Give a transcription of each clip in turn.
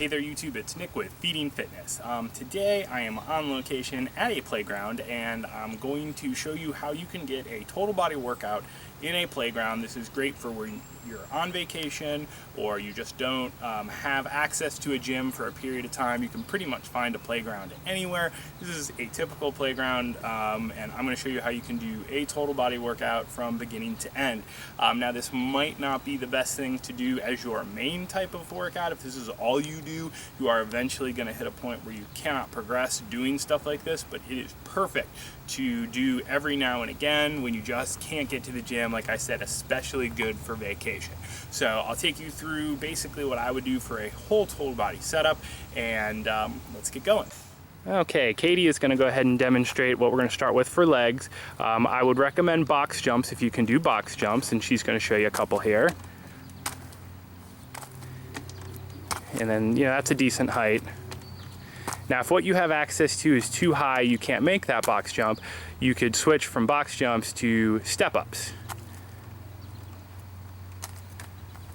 Hey there YouTube, it's Nick with Feeding Fitness. Today I am on location at a playground and I'm going to show you how you can get a total body workout in a playground. This is great for when you're on vacation or you just don't have access to a gym for a period of time. You can pretty much find a playground anywhere. This is a typical playground and I'm going to show you how you can do a total body workout from beginning to end. Now this might not be the best thing to do as your main type of workout. If this is all you do, you are eventually going to hit a point where you cannot progress doing stuff like this, but it is perfect to do every now and again when you just can't get to the gym. Like I said, especially good for vacation. So I'll take you through basically what I would do for a whole total body setup, and let's get going. Okay, Katie is going to go ahead and demonstrate what we're going to start with for legs. I would recommend box jumps if you can do box jumps, and she's going to show you a couple here. And then, that's a decent height. Now, if what you have access to is too high, you can't make that box jump, you could switch from box jumps to step-ups.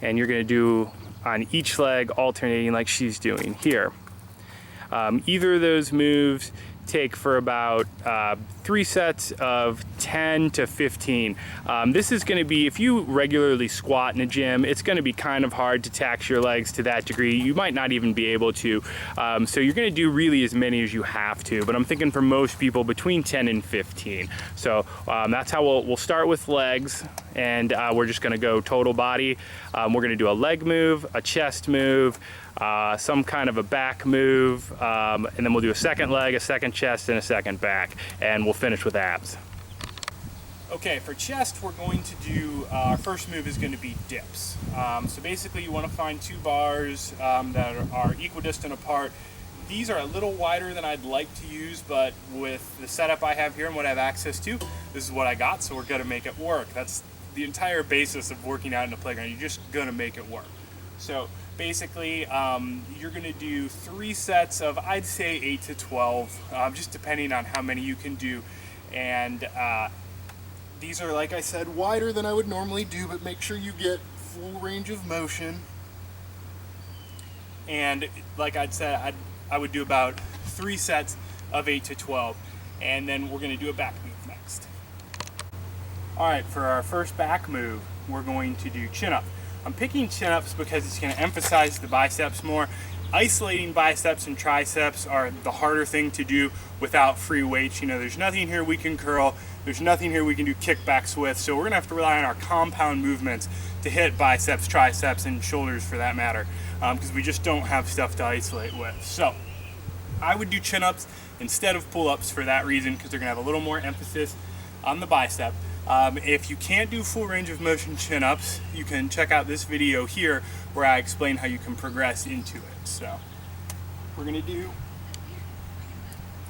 And you're going to do on each leg alternating like she's doing here. Either of those moves take for about 3 sets of 10 to 15. This is going to be, if you regularly squat in a gym, it's going to be kind of hard to tax your legs to that degree. You might not even be able to. So you're going to do really as many as you have to, but I'm thinking for most people between 10 and 15. So that's how we'll start with legs, and we're just going to go total body. We're going to do a leg move, a chest move, some kind of a back move, and then we'll do a second leg, a second chest, and a second back, and we'll finish with abs. Okay, for chest, we're going to do, our first move is going to be dips. So basically you want to find two bars that are equidistant apart. These are a little wider than I'd like to use, but with the setup I have here and what I have access to, this is what I got, so we're going to make it work. That's the entire basis of working out in a playground. You're just going to make it work. So basically, you're going to do 3 sets of, I'd say 8 to 12, just depending on how many you can do. And these are, like I said, wider than I would normally do, but make sure you get full range of motion. And like I'd said, I would do about 3 sets of 8 to 12. And then we're going to do a back move next. All right, for our first back move, we're going to do chin-up. I'm picking chin-ups because it's going to emphasize the biceps more. Isolating biceps and triceps are the harder thing to do without free weights. There's nothing here we can curl. There's nothing here we can do kickbacks with. So we're going to have to rely on our compound movements to hit biceps, triceps, and shoulders for that matter, because we just don't have stuff to isolate with. So I would do chin-ups instead of pull-ups for that reason, because they're going to have a little more emphasis on the bicep. If you can't do full range of motion chin-ups, you can check out this video here where I explain how you can progress into it. So we're going to do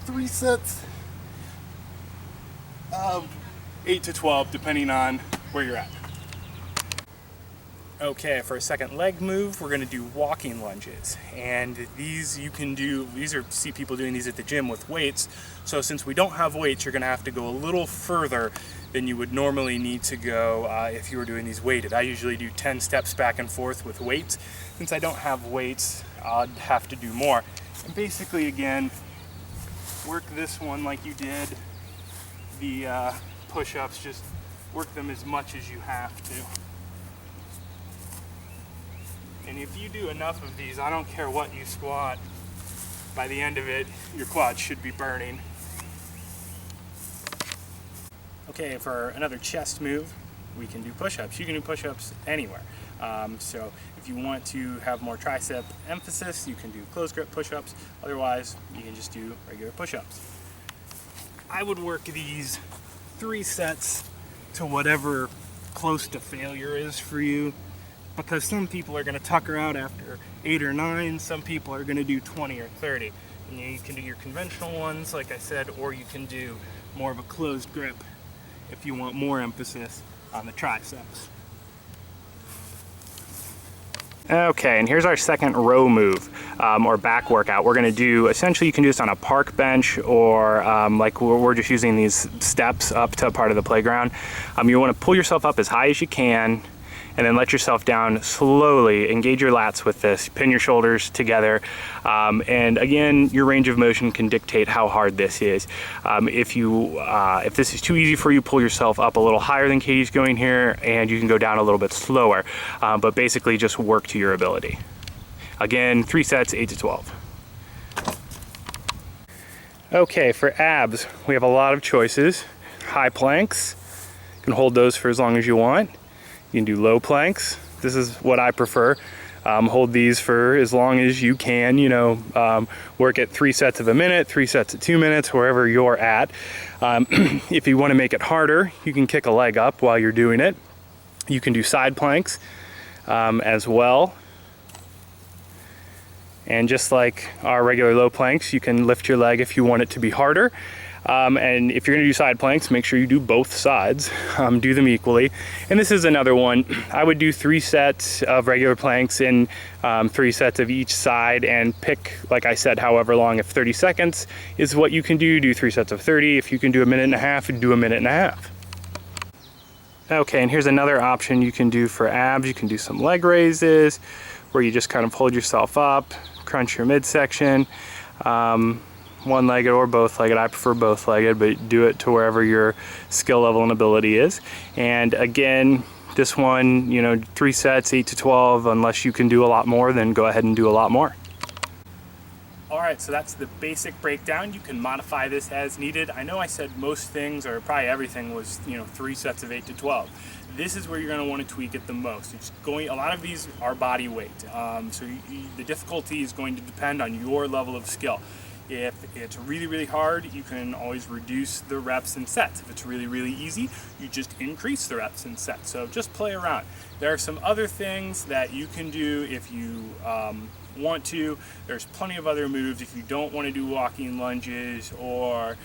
3 sets of 8 to 12 depending on where you're at. Okay, for a second leg move, we're going to do walking lunges, and these you can do, see people doing these at the gym with weights. So since we don't have weights, you're going to have to go a little further than you would normally need to go if you were doing these weighted. I usually do 10 steps back and forth with weights. Since I don't have weights, I'd have to do more. And basically, again, work this one like you did the push-ups. Just work them as much as you have to. And if you do enough of these, I don't care what you squat, by the end of it, your quads should be burning. Okay, for another chest move, we can do push-ups. You can do push-ups anywhere. So if you want to have more tricep emphasis, you can do closed grip push-ups. Otherwise, you can just do regular push-ups. I would work these 3 sets to whatever close to failure is for you, because some people are going to tucker out after 8 or 9, some people are going to do 20 or 30. And you can do your conventional ones, like I said, or you can do more of a closed grip if you want more emphasis on the triceps. Okay, and here's our second row move, or back workout. We're going to do, essentially you can do this on a park bench, or like we're just using these steps up to part of the playground. You want to pull yourself up as high as you can, and then let yourself down slowly. Engage your lats with this, pin your shoulders together, and again, your range of motion can dictate how hard this is. If this is too easy for you, pull yourself up a little higher than Katie's going here, and you can go down a little bit slower, but basically just work to your ability. Again, 3 sets, 8 to 12. Okay, for abs, we have a lot of choices. High planks, you can hold those for as long as you want. You can do low planks. This is what I prefer. Hold these for as long as you can, work at 3 sets of a minute, 3 sets at 2 minutes, wherever you're at. If you want to make it harder, you can kick a leg up while you're doing it. You can do side planks as well. And just like our regular low planks, you can lift your leg if you want it to be harder. And if you're gonna do side planks, make sure you do both sides, do them equally. And this is another one. I would do 3 sets of regular planks in 3 sets of each side, and pick, like I said, however long. If 30 seconds is what you can do 3 sets of 30. If you can do a minute and a half, do a minute and a half. Okay, and here's another option you can do for abs. You can do some leg raises, where you just kind of hold yourself up, crunch your midsection, one-legged or both-legged. I prefer both-legged, but do it to wherever your skill level and ability is. And again, this one, 3 sets, 8 to 12. Unless you can do a lot more, then go ahead and do a lot more. All right, so that's the basic breakdown. You can modify this as needed. I know I said most things, or probably everything, was 3 sets of 8 to 12. This is where you're going to want to tweak it the most. A lot of these are body weight, so the difficulty is going to depend on your level of skill. If it's really, really hard, you can always reduce the reps and sets. If it's really, really easy, you just increase the reps and sets. So just play around. There are some other things that you can do if you want to. There's plenty of other moves. If you don't want to do walking lunges or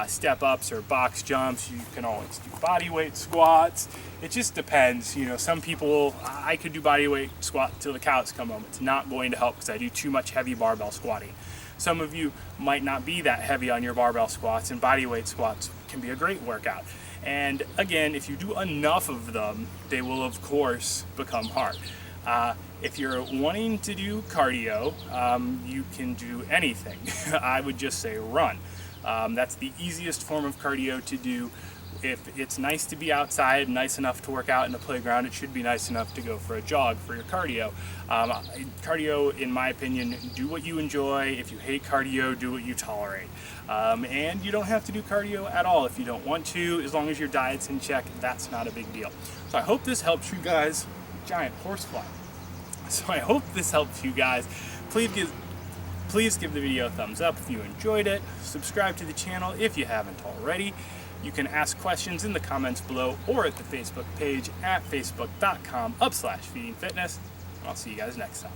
step ups or box jumps, you can always do body weight squats. It just depends. Some people, I could do body weight squat till the cows come home. It's not going to help because I do too much heavy barbell squatting. Some of you might not be that heavy on your barbell squats, and body weight squats can be a great workout. And again, if you do enough of them, they will of course become hard. If you're wanting to do cardio, you can do anything. I would just say run. That's the easiest form of cardio to do. If it's nice to be outside, nice enough to work out in the playground, it should be nice enough to go for a jog for your cardio. Cardio, in my opinion, do what you enjoy. If you hate cardio, do what you tolerate. And you don't have to do cardio at all if you don't want to. As long as your diet's in check, that's not a big deal. So I hope this helps you guys. Giant horsefly. So I hope this helps you guys. Please give the video a thumbs up if you enjoyed it. Subscribe to the channel if you haven't already. You can ask questions in the comments below or at the Facebook page at facebook.com/feedingfitness. And I'll see you guys next time.